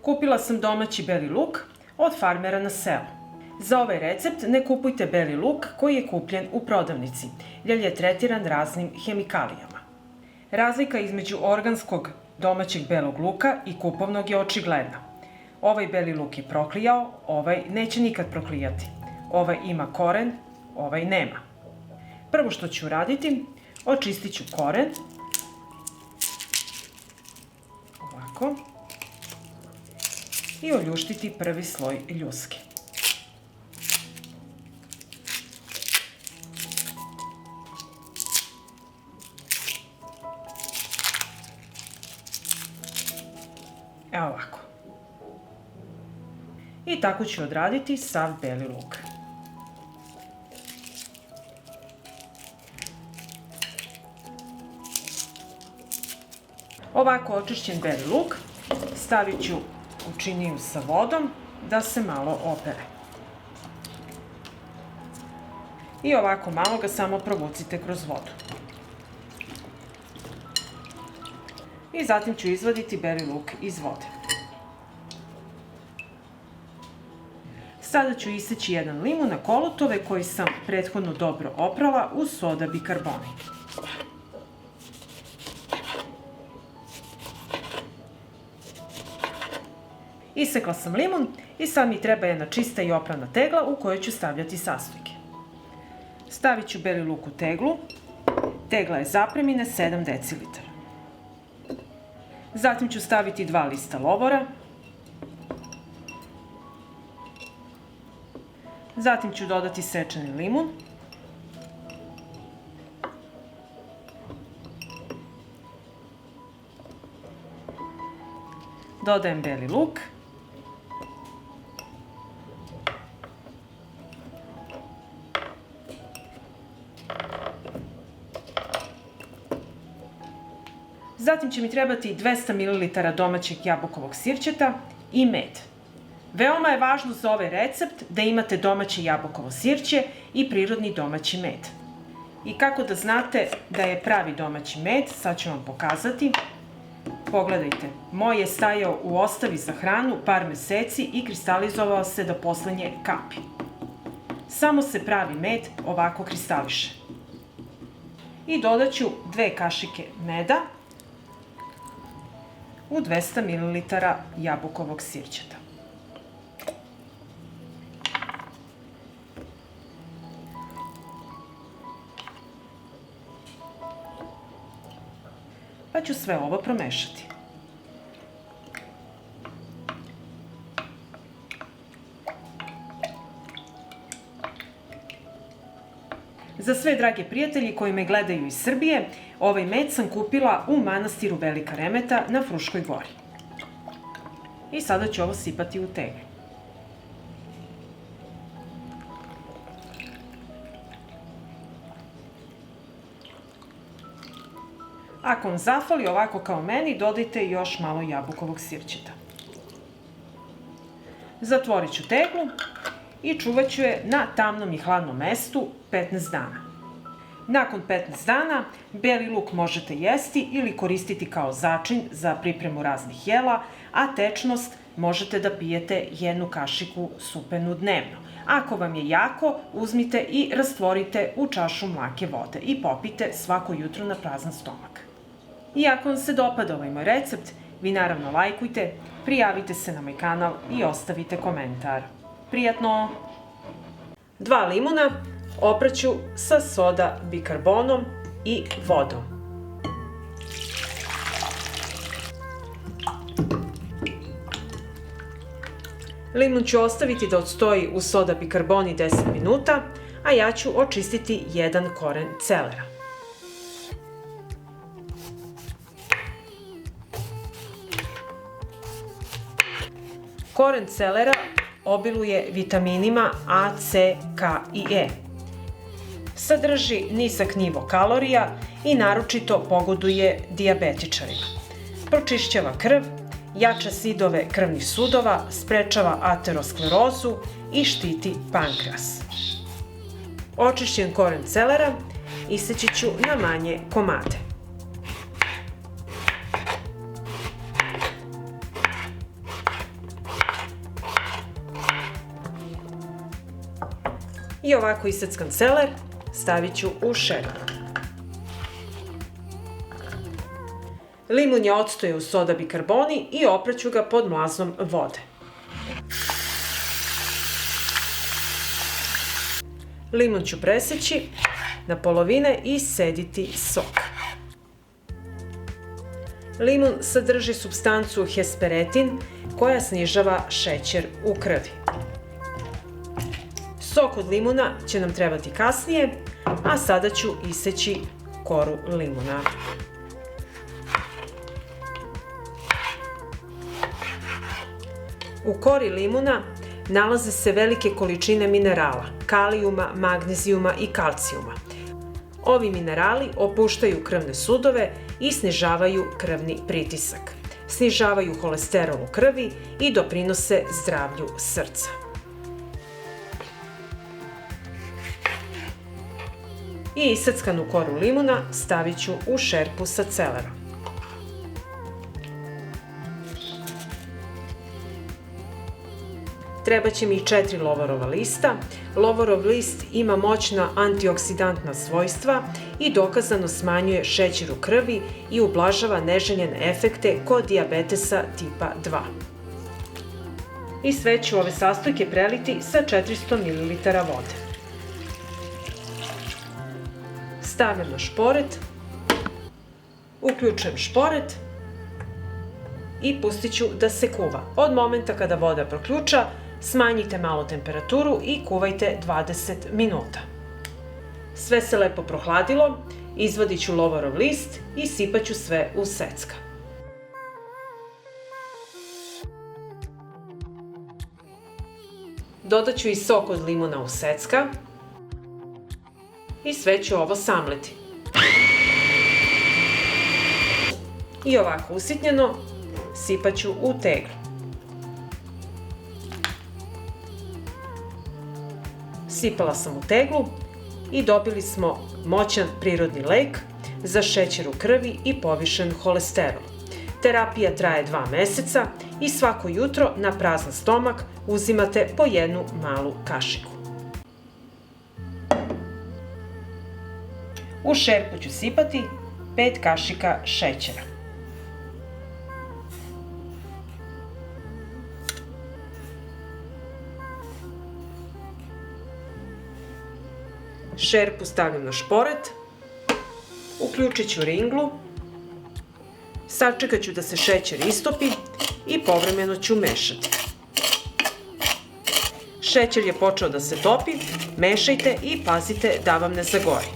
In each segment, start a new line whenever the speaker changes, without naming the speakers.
Kupila sam domaći beli luk od farmera na selu. Za ovaj recept ne kupujte beli luk koji je kupljen u prodavnici, jer je tretiran raznim hemikalijama. Razlika između organskog domaćeg belog luka i kupovnog je očigledna. Ovaj beli luk je proklijao, ovaj neće nikad proklijati. Ovaj ima koren, ovaj nema. Prvo što ću uraditi, očistit ću koren. Ovako. I oljuštiti prvi sloj ljuske. Evo ovako. I tako ću odraditi sav beli luk. Ovako očišćen beli luk stavit ću u činiju sa vodom da se malo opere. I ovako malo ga samo provucite kroz vodu. I zatim ću izvaditi beli luk iz vode. Sada ću iseći jedan limun na kolutove koji sam prethodno dobro oprala uz soda bikarbonat. Isekla sam limun i sad mi treba jedna čista i oprana tegla u kojoj ću stavljati sastojke. Stavit ću beli luk u teglu. Tegla je zapremine 7 decilitara. Zatim ću staviti 2 lista lovora. Zatim ću dodati sečeni limun. Dodajem beli luk. Zatim će mi trebati 200 ml domaćeg jabukovog sirćeta i med. Veoma je važno za ovaj recept da imate domaće jabukovo sirće i prirodni domaći med. I kako da znate da je pravi domaći med, sad ću vam pokazati. Pogledajte, moj je stajao u ostavi za hranu par meseci i kristalizovao se do poslednje kapi. Samo se pravi med ovako kristališe. I dodat ću 2 kašike meda u 200 ml jabukovog sirćeta. Pa ću sve ovo promešati. Za sve drage prijatelji koji me gledaju iz Srbije, ovaj med sam kupila u manastiru Velika Remeta na Fruškoj gori. I sada ću ovo sipati u teglu. Ako vam zafali ovako kao meni, dodajte još malo jabukovog sirćeta. Zatvorit ću teglu i čuvat ću je na tamnom i hladnom mestu 15 dana. Nakon 15 dana, beli luk možete jesti ili koristiti kao začin za pripremu raznih jela, a tečnost možete da pijete 1 kašiku supenu dnevno. Ako vam je jako, uzmite i rastvorite u čašu mlake vode i popijte svako jutro na prazan stomak. I ako vam se dopada ovaj moj recept, vi naravno lajkujte, prijavite se na moj kanal i ostavite komentar. Prijatno! 2 limuna opraću sa soda bikarbonom i vodom. Limun ću ostaviti da odstoji u soda bikarboni 10 minuta, a ja ću očistiti 1 koren celera. Koren celera obiluje vitaminima A, C, K i E. Sadrži nizak nivo kalorija i naročito pogoduje dijabetičarima. Pročišćava krv, jača zidove krvnih sudova, sprečava aterosklerozu i štiti pankreas. Očišćen koren celera iseći ću na manje komade. I ovako iseckan celer stavit ću u šerpu. Limun je odstojao u soda bikarboni i opraću ga pod mlazom vode. Limun ću preseći na polovine i sediti sok. Limun sadrži supstancu hesperetin koja snižava šećer u krvi. Sok od limuna će nam trebati kasnije, a sada ću iseći koru limuna. U kori limuna nalaze se velike količine minerala, kalijuma, magnezijuma i kalcijuma. Ovi minerali opuštaju krvne sudove i snižavaju krvni pritisak. Snižavaju holesterol u krvi i doprinose zdravlju srca. I iseckanu koru limuna stavit ću u šerpu sa celerom. Treba će mi i 4 lovorova lista. Lovorov list ima moćna antioksidantna svojstva i dokazano smanjuje šećer u krvi i ublažava neželjene efekte kod dijabetesa tipa 2. I sve ću ove sastojke preliti sa 400 ml vode. Stavljam na šporet, uključujem šporet i pustit ću da se kuva. Od momenta kada voda proključa, smanjite malo temperaturu i kuvajte 20 minuta. Sve se lepo prohladilo, izvadit ću lovorov list i sipat ću sve u secka. Dodat ću i sok od limuna u secka i sve ću ovo samleti. I ovako usitnjeno sipat ću u teglu. Sipala sam u teglu i dobili smo moćan prirodni lek za šećer u krvi i povišen holesterol. Terapija traje 2 meseca i svako jutro na prazan stomak uzimate po jednu malu kašiku. U šerpu ću sipati 5 kašika šećera. Šerpu stavljam na šporet, uključit ću ringlu, sačekat ću da se šećer istopi i povremeno ću mešati. Šećer je počeo da se topi, mešajte i pazite da vam ne zagori.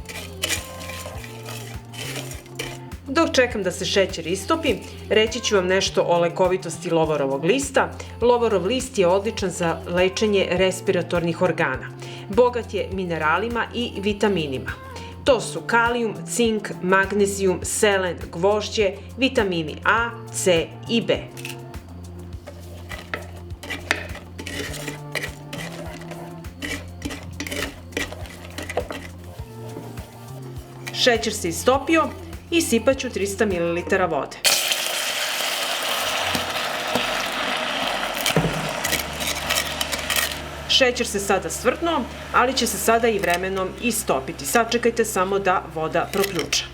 Dok čekam da se šećer istopi, reći ću vam nešto o lekovitosti lovorovog lista. Lovorov list je odličan za lečenje respiratornih organa. Bogat je mineralima i vitaminima. To su kalijum, cink, magnezijum, selen, gvožđe, vitamini A, C i B. Šećer se istopio i sipat ću 300 ml vode. Šećer se sada svrtnuo, ali će se sada i vremenom istopiti. Sačekajte samo da voda proključa.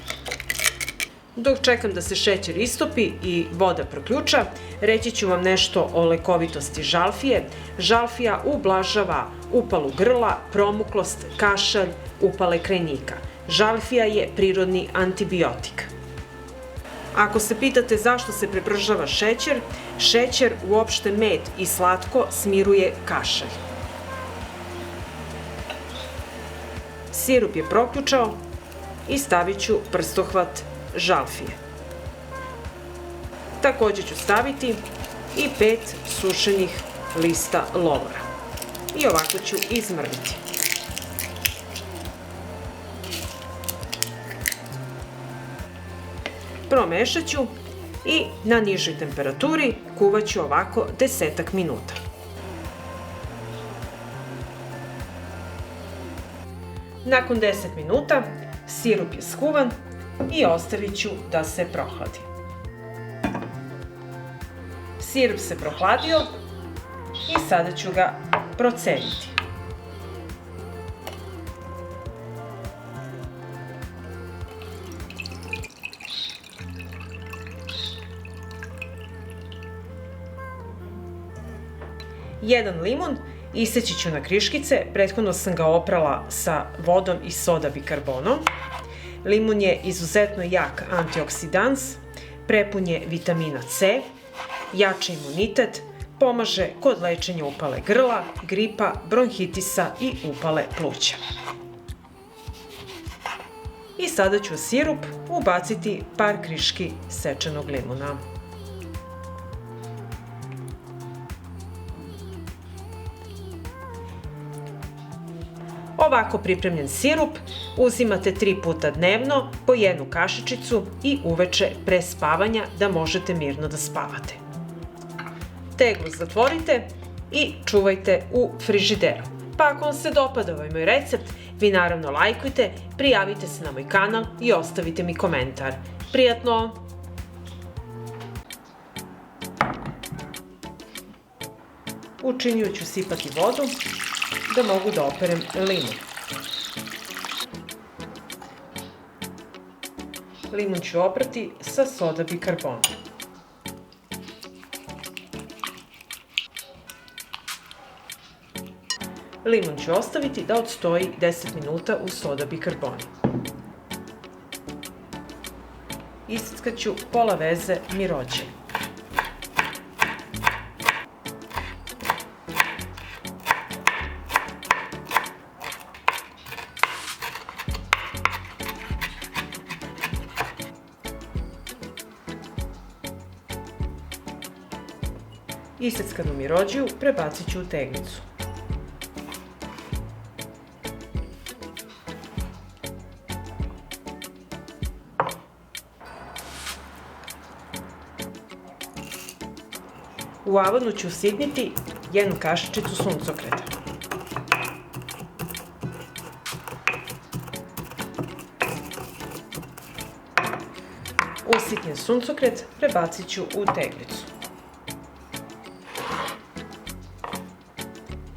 Dok čekam da se šećer istopi i voda proključa, reći ću vam nešto o lekovitosti žalfije. Žalfija ublažava upalu grla, promuklost, kašalj, upale krajnika. Žalfija je prirodni antibiotik. Ako se pitate zašto se prebržava šećer, šećer, uopšte med i slatko smiruje kašalj. Sirup je proključao i stavit ću prstohvat žalfije. Također ću staviti i 5 sušenih lista lovora. I ovako ću izmrviti. Promešat ću i na nižoj temperaturi kuvat ću ovako 10 minuta. Nakon 10 minuta sirup je skuvan i ostavit ću da se prohladi. Sirup se prohladio i sada ću ga proceniti. 1 limun iseći ću na kriškice, prethodno sam ga oprala sa vodom i soda bikarbonom. Limun je izuzetno jak antioksidans, prepun je vitamina C, jača imunitet, pomaže kod lečenja upale grla, gripa, bronhitisa i upale pluća. I sada ću u sirup ubaciti par kriški sečenog limuna. Ovako pripremljen sirup uzimate 3 puta dnevno po 1 kašičicu i uveče pre spavanja da možete mirno da spavate. Teglu zatvorite i čuvajte u frižideru. Pa ako vam se dopada ovaj moj recept, vi naravno lajkujte, prijavite se na moj kanal i ostavite mi komentar. Prijatno! U činiju ću sipati vodu da mogu da operem limun. Limun ću oprati sa soda bikarbonom. Limun ću ostaviti da odstoji 10 minuta u soda bikarbonu. Iscrcat ću pola veze mirođe. Iseckanu mirođiju prebacit ću u teglicu. U avanu ću usitniti 1 kašičicu suncokreta. Usitnjen suncokret prebacit ću u teglicu.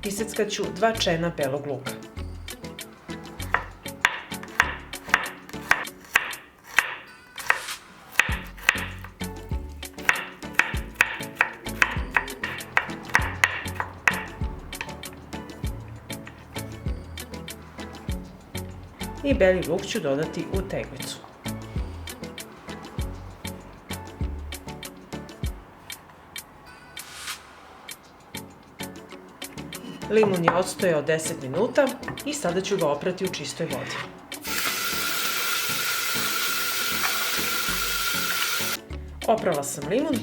Iseckat ću 2 čena belog luka. I beli luk ću dodati u teglicu. Limun je odstojao 10 minuta i sada ću ga oprati u čistoj vodi. Oprala sam limun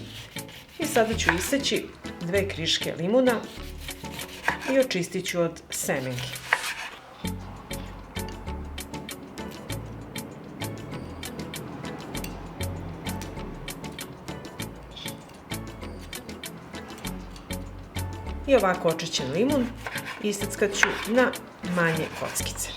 i sada ću iseći 2 kriške limuna i očistit ću od semenki. I ovako očišćen limun iseckat ću na manje kockice.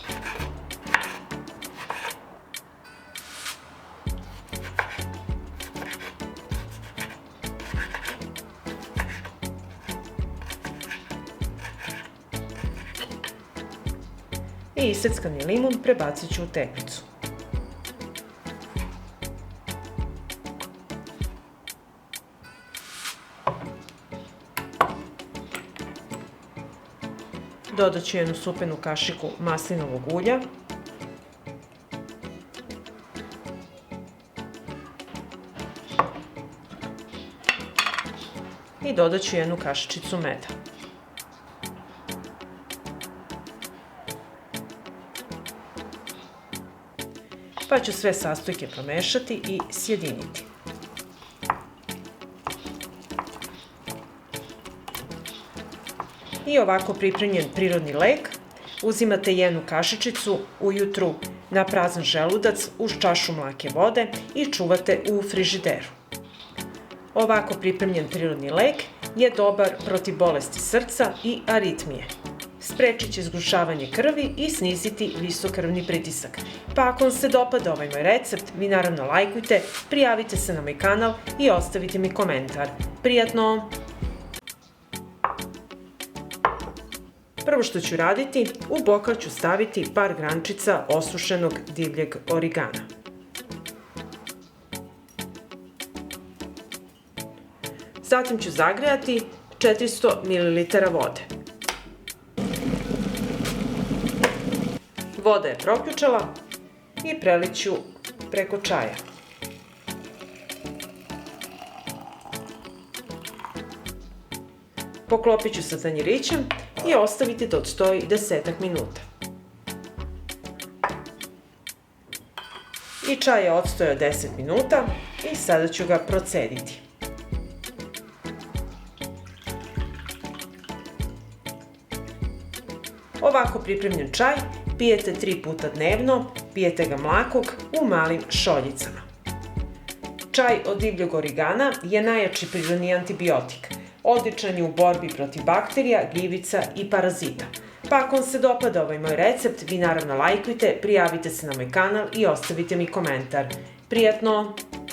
I iseckani limun prebacit ću u teglicu. Dodat ću 1 supenu kašiku maslinovog ulja. I dodat ću 1 kašičicu meda. Pa ću sve sastojke promešati i sjediniti. I ovako pripremljen prirodni lek uzimate 1 kašičicu ujutru na prazan želudac uz čašu mlake vode i čuvate u frižideru. Ovako pripremljen prirodni lek je dobar protiv bolesti srca i aritmije. Sprečit će zgrušavanje krvi i sniziti visok krvni pritisak. Pa ako vam se dopada ovaj moj recept, vi naravno lajkujte, prijavite se na moj kanal i ostavite mi komentar. Prijatno! Prvo što ću raditi, u bokal ću staviti par grančica osušenog divljeg origana. Zatim ću zagrejati 400 ml vode. Voda je proključala i prelit ću preko čaja. Poklopit ću sa tanjirićem i ostaviti da odstoji 10 minuta. I čaj je odstojao 10 minuta i sada ću ga procediti. Ovako pripremljen čaj pijete 3 puta dnevno, pijete ga mlakog u malim šoljicama. Čaj od divljeg origana je najjači prirodni antibiotik. Odličan je u borbi protiv bakterija, gljivica i parazita. Pa ako vam se dopada ovaj moj recept, vi naravno lajkujte, prijavite se na moj kanal i ostavite mi komentar. Prijatno!